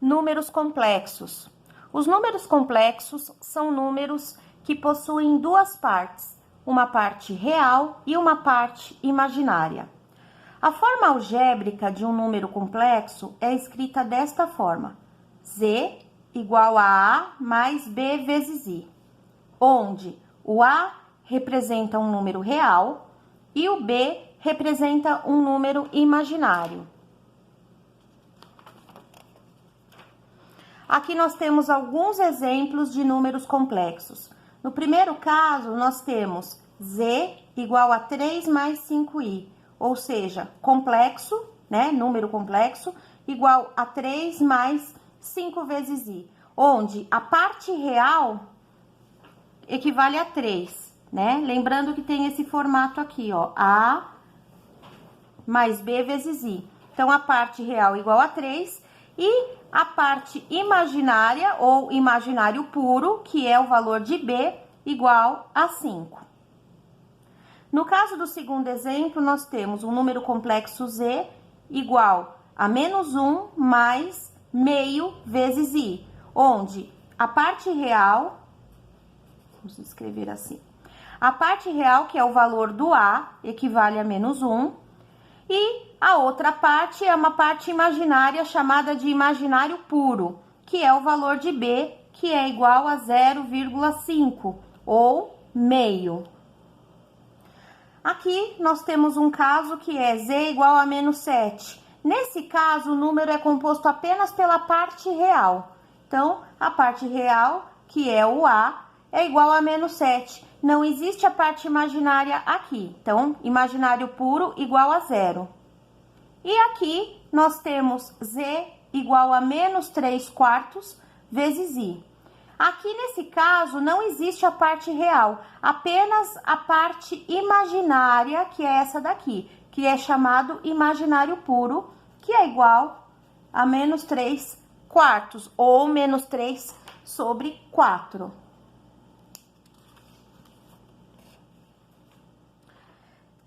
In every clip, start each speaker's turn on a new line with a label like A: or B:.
A: Números complexos. Os números complexos são números que possuem duas partes, uma parte real e uma parte imaginária. A forma algébrica de um número complexo é escrita desta forma: z igual a A mais B vezes I, onde o A representa um número real e o B representa um número imaginário. Aqui nós temos alguns exemplos de números complexos. No primeiro caso, nós temos z igual a 3 mais 5i, ou seja, complexo, né, número complexo, igual a 3 mais 5 vezes i, onde a parte real equivale a 3, né? Lembrando que tem esse formato aqui, ó, a mais b vezes i. Então, a parte real igual a 3 e a parte imaginária ou imaginário puro, que é o valor de b, igual a 5. No caso do segundo exemplo, nós temos um número complexo z igual a menos 1 mais meio vezes i, onde a parte real, vamos escrever assim, a parte real, que é o valor do a, equivale a menos 1, e a outra parte é uma parte imaginária chamada de imaginário puro, que é o valor de b, que é igual a 0,5 ou meio. Aqui nós temos um caso que é z igual a menos 7. Nesse caso, o número é composto apenas pela parte real. Então, a parte real, que é o a, é igual a menos 7. Não existe a parte imaginária aqui. Então, imaginário puro igual a 0. E aqui nós temos z igual a menos 3 quartos vezes i. Aqui nesse caso não existe a parte real, apenas a parte imaginária, que é essa daqui, que é chamado imaginário puro, que é igual a menos 3 quartos, ou menos 3 sobre 4.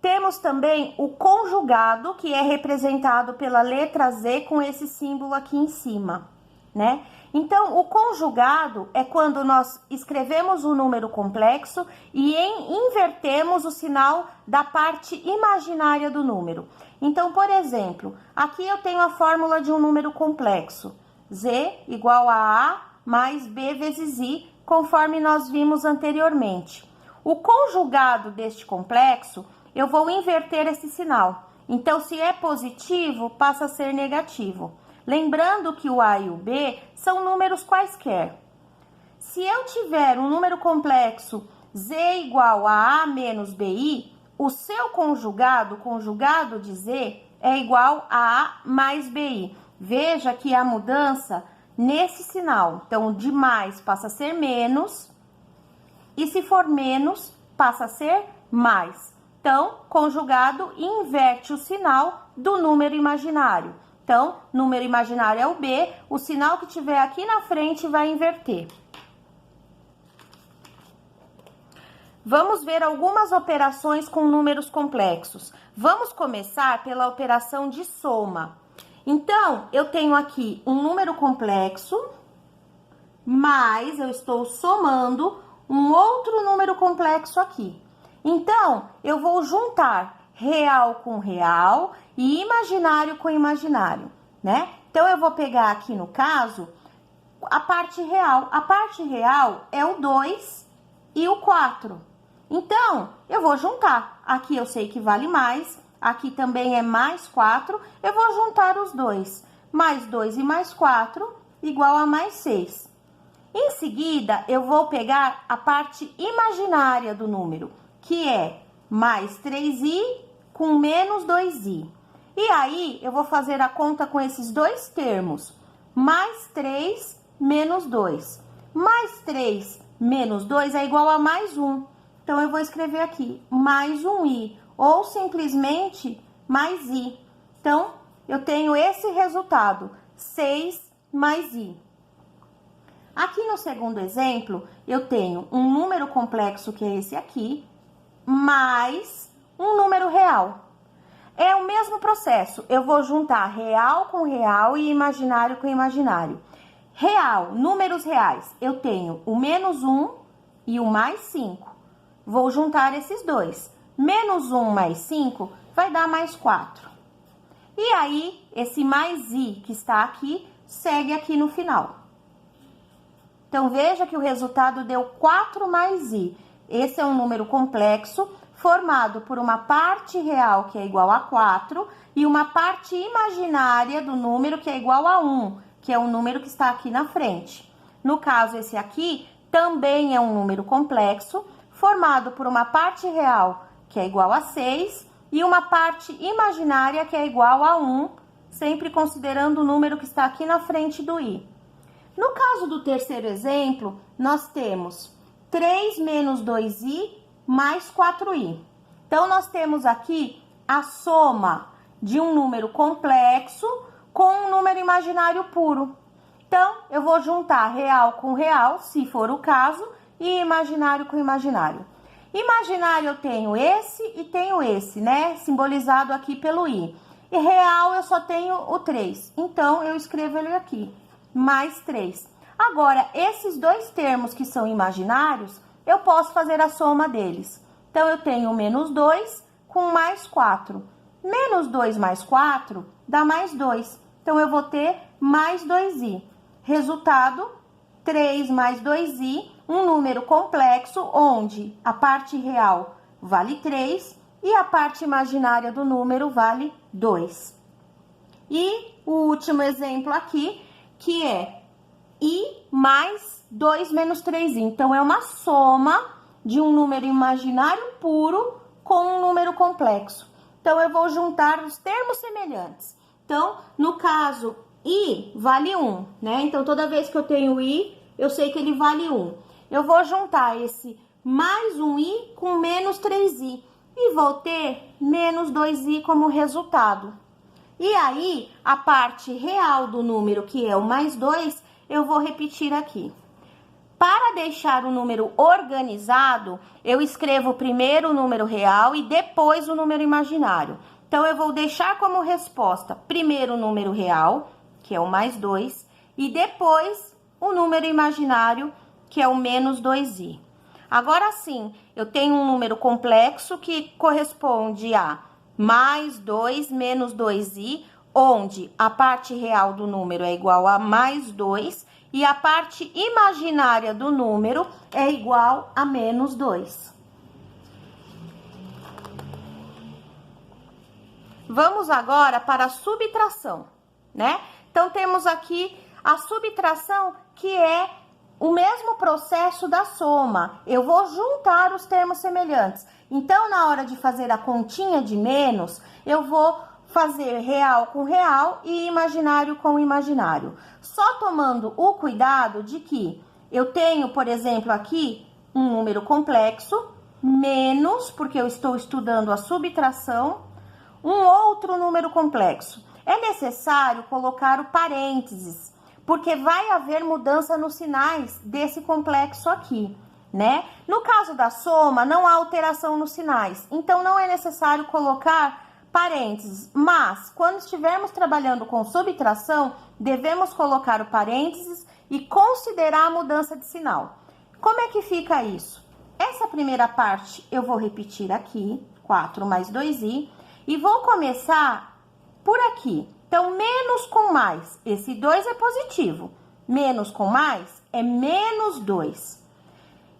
A: Temos também o conjugado, que é representado pela letra Z com esse símbolo aqui em cima, né? Então, o conjugado é quando nós escrevemos um número complexo e invertemos o sinal da parte imaginária do número. Então, por exemplo, aqui eu tenho a fórmula de um número complexo, z igual a A mais B vezes I, conforme nós vimos anteriormente. O conjugado deste complexo, eu vou inverter esse sinal. Então, se é positivo, passa a ser negativo. Lembrando que o A e o B são números quaisquer. Se eu tiver um número complexo z igual a A menos BI, o seu conjugado, conjugado de z, é igual a A mais BI. Veja que há mudança nesse sinal. Então, de mais passa a ser menos, e se for menos, passa a ser mais. Então, conjugado inverte o sinal do número imaginário. Então, número imaginário é o B, o sinal que tiver aqui na frente vai inverter. Vamos ver algumas operações com números complexos. Vamos começar pela operação de soma. Então, eu tenho aqui um número complexo, mas eu estou somando um outro número complexo aqui. Então, eu vou juntar real com real e imaginário com imaginário, né? Então, eu vou pegar aqui, no caso, a parte real. A parte real é o 2 e o 4. Então, eu vou juntar. Aqui eu sei que vale mais, aqui também é mais 4. Eu vou juntar os dois. Mais 2 e mais 4 igual a mais 6. Em seguida, eu vou pegar a parte imaginária do número, que é mais 3i com menos 2i. E aí, eu vou fazer a conta com esses dois termos. Mais 3 menos 2. Mais 3 menos 2 é igual a mais 1. Então, eu vou escrever aqui mais 1i, ou simplesmente mais i. Então, eu tenho esse resultado, 6 mais i. Aqui no segundo exemplo, eu tenho um número complexo, que é esse aqui, mais um número real. é o mesmo processo. Eu vou juntar real com real e imaginário com imaginário. Real, números reais, eu tenho o -1 e o +5. Vou juntar esses dois. -1 mais 5 vai dar +4. E aí, esse mais i que está aqui, segue aqui no final. Então, veja que o resultado deu 4 mais i. Esse é um número complexo, formado por uma parte real, que é igual a 4, e uma parte imaginária do número, que é igual a 1, que é o número que está aqui na frente. No caso, esse aqui também é um número complexo, formado por uma parte real, que é igual a 6, e uma parte imaginária, que é igual a 1, sempre considerando o número que está aqui na frente do i. No caso do terceiro exemplo, nós temos 3 menos 2i mais 4i. Então, nós temos aqui a soma de um número complexo com um número imaginário puro. Então, eu vou juntar real com real, se for o caso, e imaginário com imaginário. Imaginário eu tenho esse e tenho esse, né? Simbolizado aqui pelo i. E real eu só tenho o 3. Então, eu escrevo ele aqui, mais 3. Agora, esses dois termos que são imaginários, eu posso fazer a soma deles. Então, eu tenho -2 com mais 4. -2 mais 4 dá mais 2. Então, eu vou ter mais 2i. Resultado, 3 mais 2i, um número complexo, onde a parte real vale 3 e a parte imaginária do número vale 2. E o último exemplo aqui, que é i mais 2 menos 3i. Então, é uma soma de um número imaginário puro com um número complexo. Então, eu vou juntar os termos semelhantes. Então, no caso, i vale 1, né? Então, toda vez que eu tenho i, eu sei que ele vale 1. Eu vou juntar esse mais 1i com menos 3i e vou ter menos 2i como resultado. E aí, a parte real do número, que é o mais 2, eu vou repetir aqui. Para deixar o número organizado, eu escrevo primeiro o número real e depois o número imaginário. Então, eu vou deixar como resposta primeiro o número real, que é o mais 2, e depois o número imaginário, que é o menos 2i. Agora sim, eu tenho um número complexo que corresponde a mais 2 menos 2i, onde a parte real do número é igual a mais 2 e a parte imaginária do número é igual a menos 2. Vamos agora para a subtração, né? Então, temos aqui a subtração, que é o mesmo processo da soma. Eu vou juntar os termos semelhantes. Então, na hora de fazer a continha de menos, eu vou fazer real com real e imaginário com imaginário. Só tomando o cuidado de que eu tenho, por exemplo, aqui um número complexo, menos, porque eu estou estudando a subtração, um outro número complexo. É necessário colocar o parênteses, porque vai haver mudança nos sinais desse complexo aqui, né? No caso da soma, não há alteração nos sinais, então não é necessário colocar parênteses, mas quando estivermos trabalhando com subtração, devemos colocar o parênteses e considerar a mudança de sinal. Como é que fica isso? Essa primeira parte eu vou repetir aqui, 4 mais 2i, e vou começar por aqui. Então, menos com mais, esse 2 é positivo. Menos com mais é menos 2.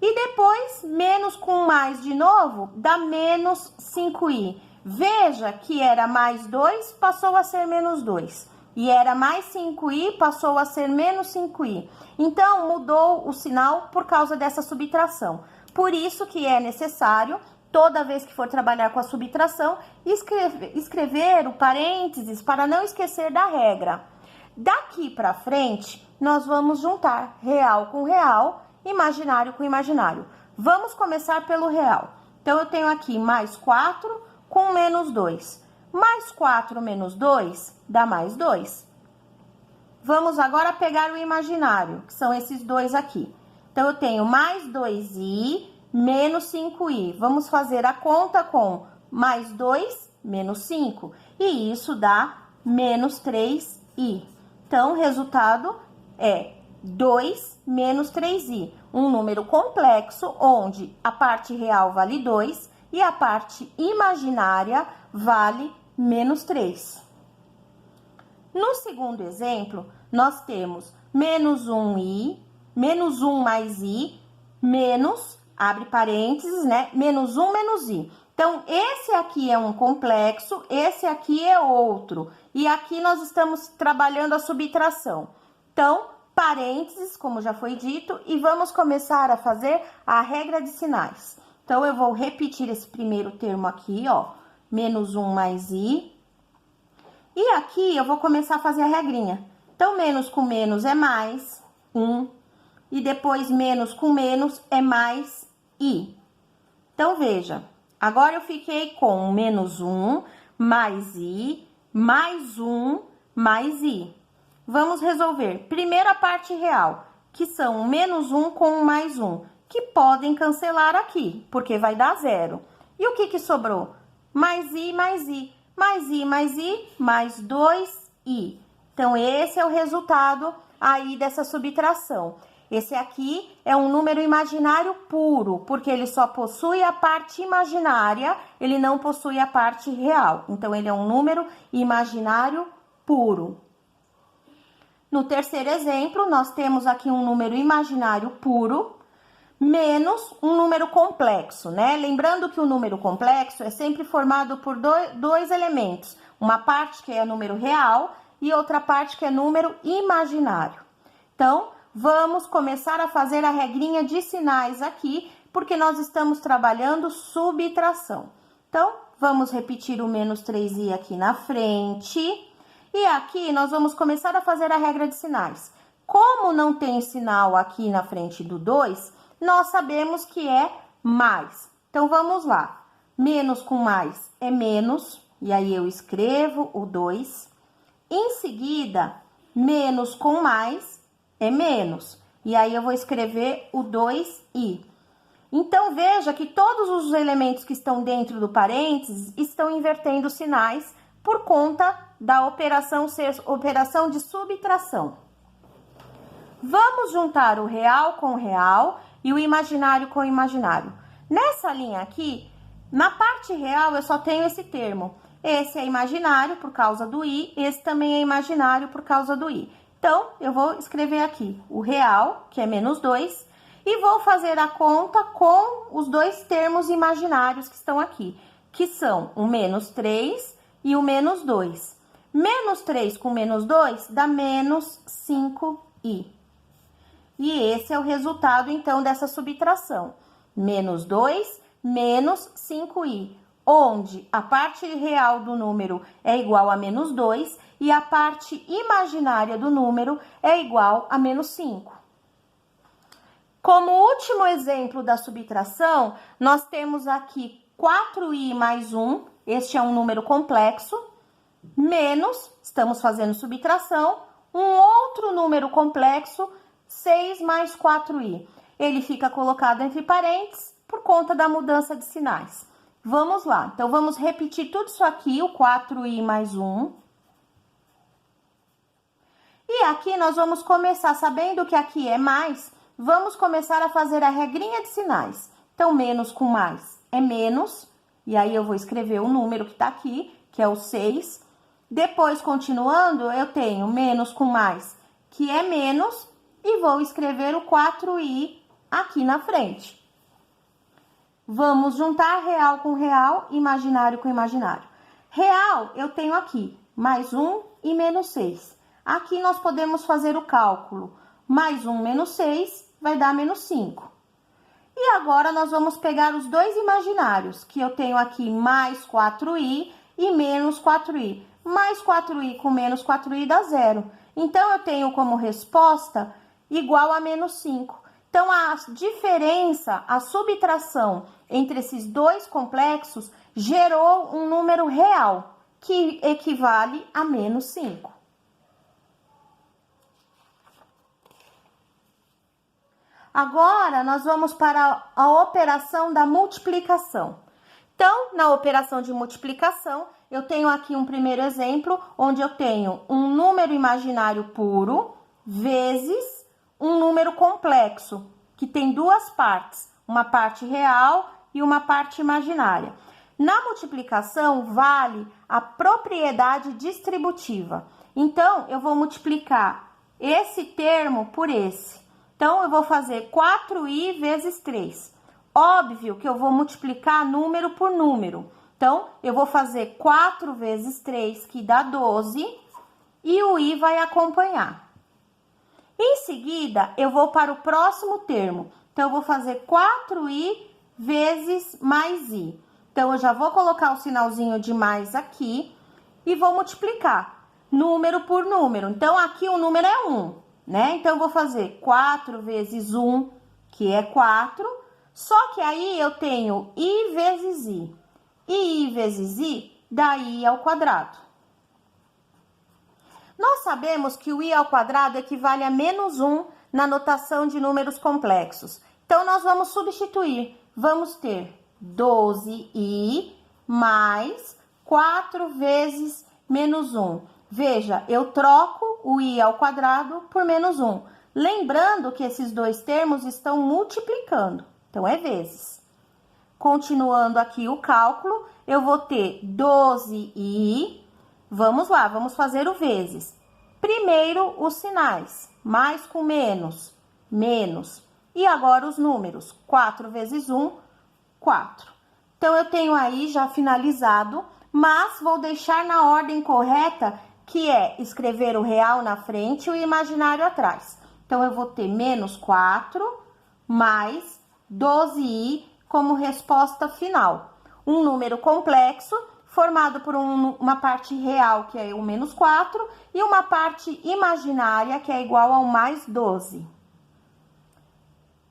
A: E depois, menos com mais de novo, dá menos 5i. Veja que era mais 2, passou a ser menos 2. E era mais 5i, passou a ser menos 5i. Então, mudou o sinal por causa dessa subtração. Por isso que é necessário, toda vez que for trabalhar com a subtração, escrever o parênteses para não esquecer da regra. Daqui para frente, nós vamos juntar real com real, imaginário com imaginário. Vamos começar pelo real. Então, eu tenho aqui mais 4 com menos 2. Mais 4 menos 2 dá mais 2. Vamos agora pegar o imaginário, que são esses dois aqui. Então, eu tenho mais 2i menos 5i. Vamos fazer a conta com mais 2 menos 5. E isso dá menos 3i. Então, o resultado é 2 menos 3i. Um número complexo, onde a parte real vale 2 e a parte imaginária vale menos 3. No segundo exemplo, nós temos menos 1i, menos 1 mais i, menos, abre parênteses, né? Menos 1 menos i. Então, esse aqui é um complexo, esse aqui é outro. E aqui nós estamos trabalhando a subtração. Então, parênteses, como já foi dito, e vamos começar a fazer a regra de sinais. Então, eu vou repetir esse primeiro termo aqui, ó, menos 1 mais i. E aqui eu vou começar a fazer a regrinha. Então, menos com menos é mais 1. E depois, menos com menos é mais i. Então, veja, agora eu fiquei com menos 1 mais i, mais 1 mais i. Vamos resolver. Primeiro a parte real, que são menos 1 com mais 1, que podem cancelar aqui, porque vai dar 0. E o que sobrou? Mais i, mais i. Mais i, mais i, mais 2i. Então, esse é o resultado aí dessa subtração. Esse aqui é um número imaginário puro, porque ele só possui a parte imaginária, ele não possui a parte real. Então, ele é um número imaginário puro. No terceiro exemplo, nós temos aqui um número imaginário puro, menos um número complexo, né? Lembrando que o número complexo é sempre formado por dois elementos. Uma parte que é número real e outra parte que é número imaginário. Então, vamos começar a fazer a regrinha de sinais aqui, porque nós estamos trabalhando subtração. Então, vamos repetir o menos 3i aqui na frente. E aqui nós vamos começar a fazer a regra de sinais. Como não tem sinal aqui na frente do 2, nós sabemos que é mais. Então, vamos lá. Menos com mais é menos, e aí eu escrevo o 2. Em seguida, menos com mais é menos, e aí eu vou escrever o 2i. Então, veja que todos os elementos que estão dentro do parênteses estão invertendo sinais por conta da operação ser operação de subtração. Vamos juntar o real com o real e o imaginário com o imaginário. Nessa linha aqui, na parte real, eu só tenho esse termo. Esse é imaginário por causa do i, esse também é imaginário por causa do i. Então, eu vou escrever aqui o real, que é menos 2, e vou fazer a conta com os dois termos imaginários que estão aqui, que são o menos 3 e o menos 2. Menos 3 com menos 2 dá menos 5i. E esse é o resultado, então, dessa subtração. Menos 2, menos 5i, onde a parte real do número é igual a menos 2 e a parte imaginária do número é igual a menos 5. Como último exemplo da subtração, nós temos aqui 4i mais 1, este é um número complexo, menos, estamos fazendo subtração, um outro número complexo, 6 mais 4i. Ele fica colocado entre parênteses por conta da mudança de sinais. Vamos lá. Então, vamos repetir tudo isso aqui, o 4i mais 1. E aqui nós vamos começar, sabendo que aqui é mais, vamos começar a fazer a regrinha de sinais. Então, menos com mais é menos, e aí eu vou escrever o número que tá aqui, que é o 6. Depois, continuando, eu tenho menos com mais, que é menos, e vou escrever o 4i aqui na frente. Vamos juntar real com real, imaginário com imaginário. Real, eu tenho aqui mais 1 e menos 6. Aqui nós podemos fazer o cálculo. Mais 1 menos 6 vai dar menos 5. E agora nós vamos pegar os dois imaginários, que eu tenho aqui mais 4i e menos 4i. Mais 4i com menos 4i dá 0. Então, eu tenho como resposta igual a menos 5. Então, a diferença, a subtração entre esses dois complexos gerou um número real, que equivale a menos 5. Agora, nós vamos para a operação da multiplicação. Então, na operação de multiplicação, eu tenho aqui um primeiro exemplo, onde eu tenho um número imaginário puro vezes um número complexo, que tem duas partes, uma parte real e uma parte imaginária. Na multiplicação, vale a propriedade distributiva. Então, eu vou multiplicar esse termo por esse. Então, eu vou fazer 4i vezes 3. Óbvio que eu vou multiplicar número por número. Então, eu vou fazer 4 vezes 3, que dá 12, e o i vai acompanhar. Em seguida, eu vou para o próximo termo. Então, eu vou fazer 4i vezes mais i. Então, eu já vou colocar o sinalzinho de mais aqui e vou multiplicar número por número. Então, aqui o número é 1, né? Então, eu vou fazer 4 vezes 1, que é 4. Só que aí eu tenho i vezes i. E i vezes i dá i ao quadrado. Nós sabemos que o i ao quadrado equivale a menos 1 na notação de números complexos. Então, nós vamos substituir. Vamos ter 12i mais 4 vezes menos 1. Veja, eu troco o i ao quadrado por menos 1. Lembrando que esses dois termos estão multiplicando. Então, é vezes. Continuando aqui o cálculo, eu vou ter 12i. Vamos lá, vamos fazer o vezes. Primeiro, os sinais. Mais com menos, menos. E agora os números. 4 vezes 1, 4. Então, eu tenho aí já finalizado, mas vou deixar na ordem correta, que é escrever o real na frente e o imaginário atrás. Então, eu vou ter menos 4 mais 12i como resposta final. Um número complexo formado por uma parte real, que é o menos 4, e uma parte imaginária, que é igual ao mais 12.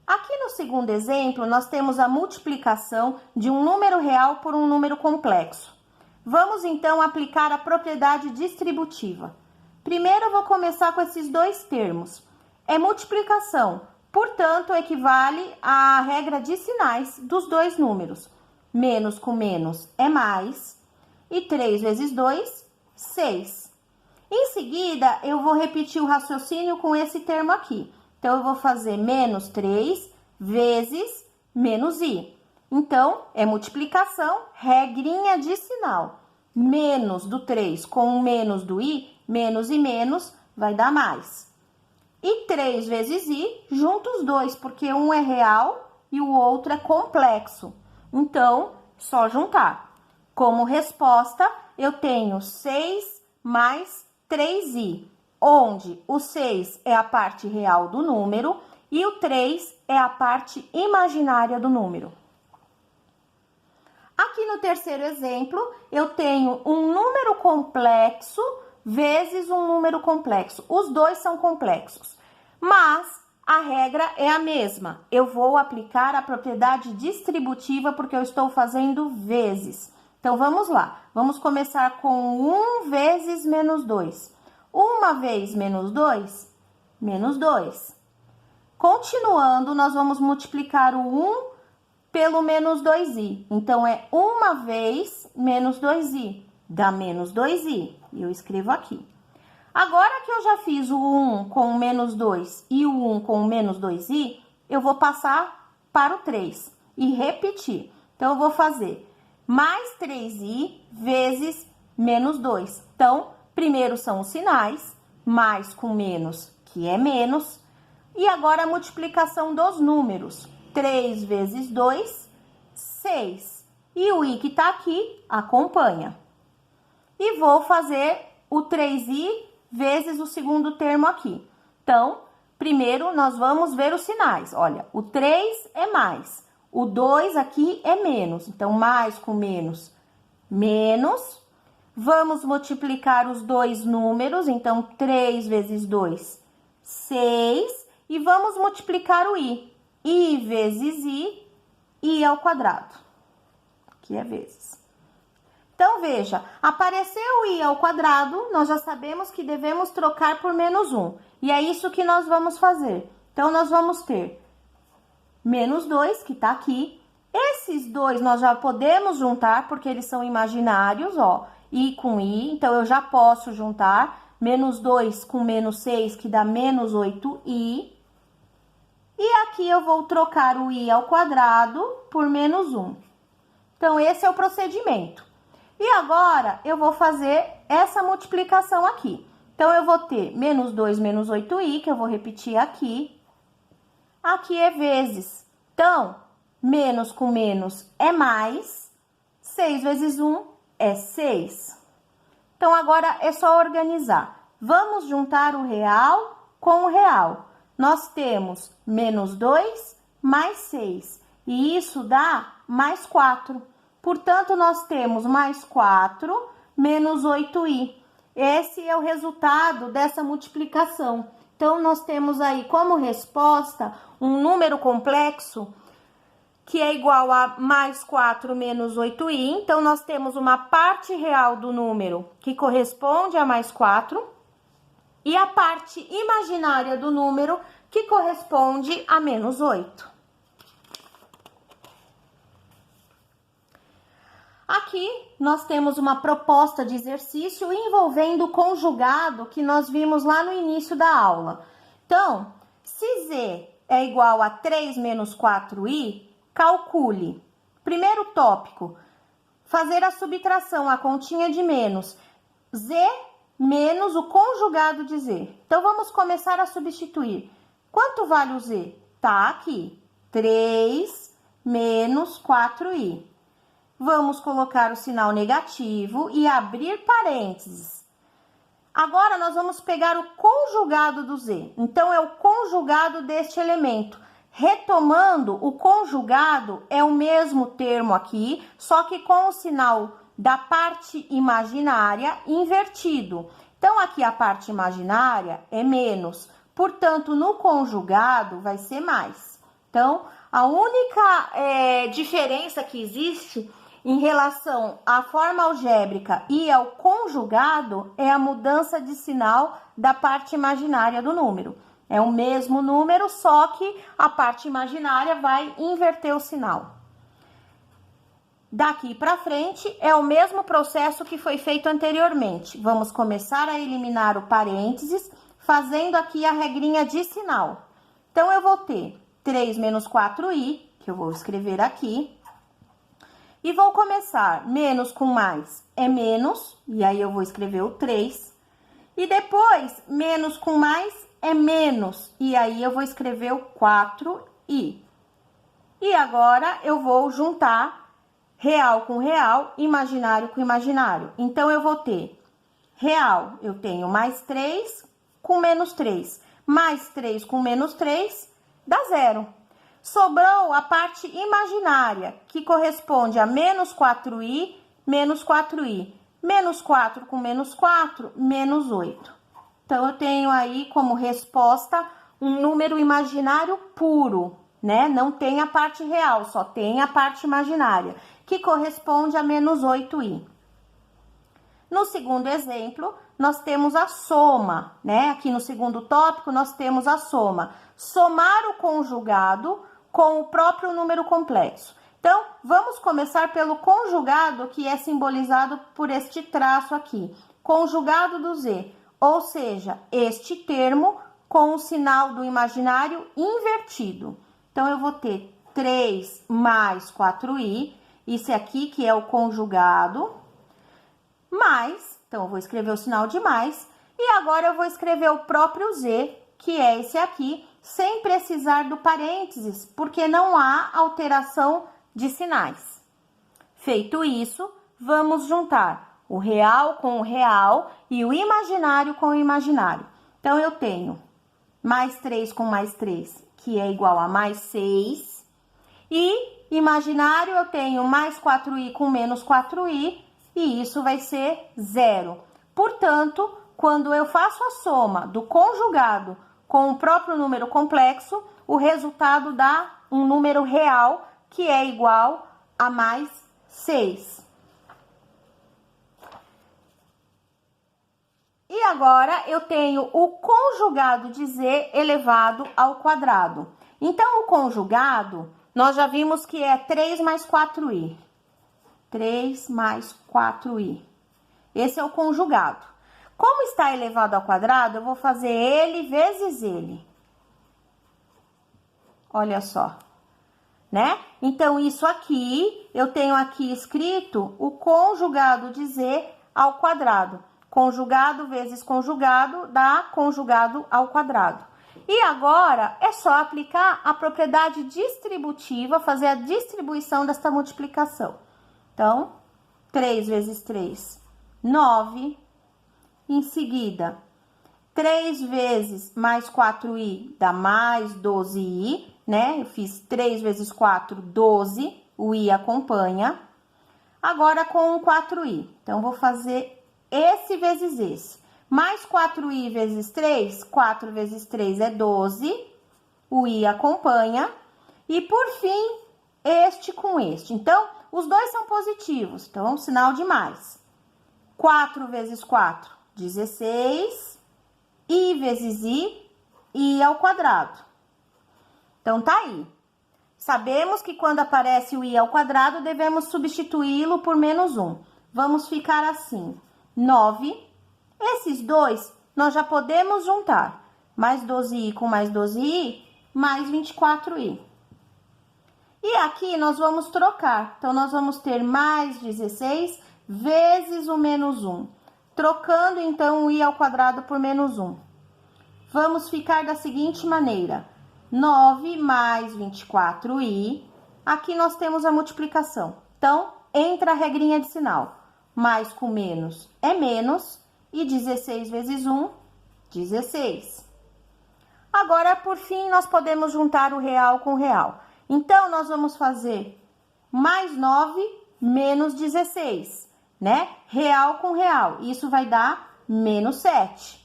A: Aqui no segundo exemplo, nós temos a multiplicação de um número real por um número complexo. Vamos, então, aplicar a propriedade distributiva. Primeiro, eu vou começar com esses dois termos. É multiplicação, portanto, equivale à regra de sinais dos dois números. Menos com menos é mais, e 3 vezes 2, 6. Em seguida, eu vou repetir o raciocínio com esse termo aqui. Então, eu vou fazer menos 3 vezes menos i. Então, é multiplicação, regrinha de sinal. Menos do 3 com o menos do i, menos e menos, vai dar mais. E 3 vezes i, junto os dois, porque um é real e o outro é complexo. Então, só juntar. Como resposta, eu tenho 6 mais 3i, onde o 6 é a parte real do número e o 3 é a parte imaginária do número. Aqui no terceiro exemplo, eu tenho um número complexo vezes um número complexo. Os dois são complexos, mas a regra é a mesma. Eu vou aplicar a propriedade distributiva porque eu estou fazendo vezes. Então, vamos lá. Vamos começar com 1 vezes menos 2. 1 vez menos 2, menos 2. Continuando, nós vamos multiplicar o 1 pelo menos 2i. Então, é 1 vez menos 2i, dá menos 2i. E eu escrevo aqui. Agora que eu já fiz o 1 com o menos 2 e o 1 com o menos 2i, eu vou passar para o 3 e repetir. Então, eu vou fazer mais 3i vezes menos 2. Então, primeiro são os sinais, mais com menos, que é menos. E agora a multiplicação dos números. 3 vezes 2, 6. E o i que tá aqui, acompanha. E vou fazer o 3i vezes o segundo termo aqui. Então, primeiro nós vamos ver os sinais. Olha, o 3 é mais. O 2 aqui é menos, então, mais com menos, menos. Vamos multiplicar os dois números, então, 3 vezes 2, 6. E vamos multiplicar o i. I vezes i ao quadrado, que é vezes. Então, veja, apareceu o i ao quadrado, nós já sabemos que devemos trocar por menos 1. E é isso que nós vamos fazer. Então, nós vamos ter menos 2, que tá aqui, Esses dois nós já podemos juntar, porque eles são imaginários, ó, i com i, então eu já posso juntar menos 2 com menos 6, que dá menos 8i. E aqui eu vou trocar o i ao quadrado por menos 1. Então, esse é o procedimento. E agora, eu vou fazer essa multiplicação aqui. Então, eu vou ter menos 2 menos 8i, que eu vou repetir aqui. Aqui é vezes. Então, menos com menos é mais. 6 vezes 1 é 6. Então, agora é só organizar. Vamos juntar o real com o real. Nós temos menos 2 mais 6. E isso dá mais 4. Portanto, nós temos mais 4 menos 8i. Esse é o resultado dessa multiplicação. Então, nós temos aí como resposta um número complexo que é igual a mais 4 menos 8i. Então, nós temos uma parte real do número que corresponde a mais 4 e a parte imaginária do número que corresponde a menos 8. Aqui, nós temos uma proposta de exercício envolvendo o conjugado que nós vimos lá no início da aula. Então, se z é igual a 3 menos 4i, calcule. Primeiro tópico, fazer a subtração, a continha de menos. Z menos o conjugado de z. Então, vamos começar a substituir. Quanto vale o z? Tá aqui, 3 menos 4i. Vamos colocar o sinal negativo e abrir parênteses. Agora, nós vamos pegar o conjugado do z. Então, é o conjugado deste elemento. Retomando, o conjugado é o mesmo termo aqui, só que com o sinal da parte imaginária invertido. Então, aqui a parte imaginária é menos. Portanto, no conjugado vai ser mais. Então, a única diferença que existe em relação à forma algébrica e ao conjugado é a mudança de sinal da parte imaginária do número. É o mesmo número, só que a parte imaginária vai inverter o sinal. Daqui para frente é o mesmo processo que foi feito anteriormente. Vamos começar a eliminar o parênteses, fazendo aqui a regrinha de sinal. Então, eu vou ter 3 menos 4i, que eu vou escrever aqui. E vou começar, menos com mais é menos, e aí eu vou escrever o 3. E depois, menos com mais é menos, e aí eu vou escrever o 4i. E agora, eu vou juntar real com real, imaginário com imaginário. Então, eu vou ter real, eu tenho mais 3 com menos 3. Mais 3 com menos 3 dá 0. Sobrou a parte imaginária, que corresponde a menos 4i, menos 4i. Menos 4 com menos 4, menos 8. Então, eu tenho aí como resposta um número imaginário puro, né? Não tem a parte real, só tem a parte imaginária, que corresponde a menos 8i. No segundo exemplo, nós temos a soma, né? Aqui no segundo tópico, nós temos a soma. Somar o conjugado com o próprio número complexo. Então, vamos começar pelo conjugado, que é simbolizado por este traço aqui. Conjugado do z, ou seja, este termo com o sinal do imaginário invertido. Então, eu vou ter 3 mais 4i, isso aqui que é o conjugado, mais, então, eu vou escrever o sinal de mais, e agora eu vou escrever o próprio z, que é esse aqui, sem precisar do parênteses, porque não há alteração de sinais. Feito isso, vamos juntar o real com o real e o imaginário com o imaginário. Então, eu tenho mais 3 com mais 3, que é igual a mais 6. E imaginário, eu tenho mais 4i com menos 4i, e isso vai ser 0. Portanto, quando eu faço a soma do conjugado com o próprio número complexo, o resultado dá um número real, que é igual a mais 6. E agora, eu tenho o conjugado de z elevado ao quadrado. Então, o conjugado nós já vimos que é 3 mais 4i. 3 mais 4i. Esse é o conjugado. Como está elevado ao quadrado, eu vou fazer ele vezes ele. Olha só, né? Então, isso aqui, eu tenho aqui escrito o conjugado de z ao quadrado. Conjugado vezes conjugado dá conjugado ao quadrado. E agora, é só aplicar a propriedade distributiva, fazer a distribuição desta multiplicação. Então, 3 vezes 3, 9. Em seguida, 3 vezes mais 4i dá mais 12i, né? Eu fiz 3 vezes 4, 12, o i acompanha. Agora, com o 4i. Então, vou fazer esse vezes esse. Mais 4i vezes 3, 4 vezes 3 é 12, o i acompanha. E, por fim, este com este. Então, os dois são positivos, então, sinal de mais. 4 vezes 4, 16. I vezes i ao quadrado. Então, tá aí. Sabemos que quando aparece o i ao quadrado, devemos substituí-lo por menos 1. Vamos ficar assim, 9. Esses dois, nós já podemos juntar. Mais 12i com mais 12i, mais 24i. E aqui, nós vamos trocar. Então, nós vamos ter mais 16 vezes o menos 1. Trocando, então, o i ao quadrado por menos 1. Vamos ficar da seguinte maneira. 9 mais 24i. Aqui nós temos a multiplicação. Então, entra a regrinha de sinal. Mais com menos é menos. E 16 vezes 1, 16. Agora, por fim, nós podemos juntar o real com o real. Então, nós vamos fazer mais 9 menos 16, né? Real com real. Isso vai dar menos 7.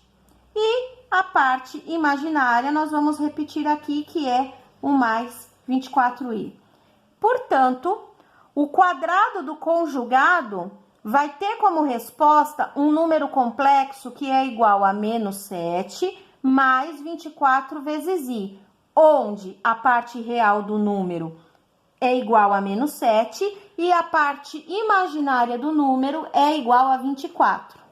A: E a parte imaginária, nós vamos repetir aqui, que é o mais 24i. Portanto, o quadrado do conjugado vai ter como resposta um número complexo que é igual a menos 7 mais 24 vezes i, onde a parte real do número é igual a menos 7 e a parte imaginária do número é igual a 24.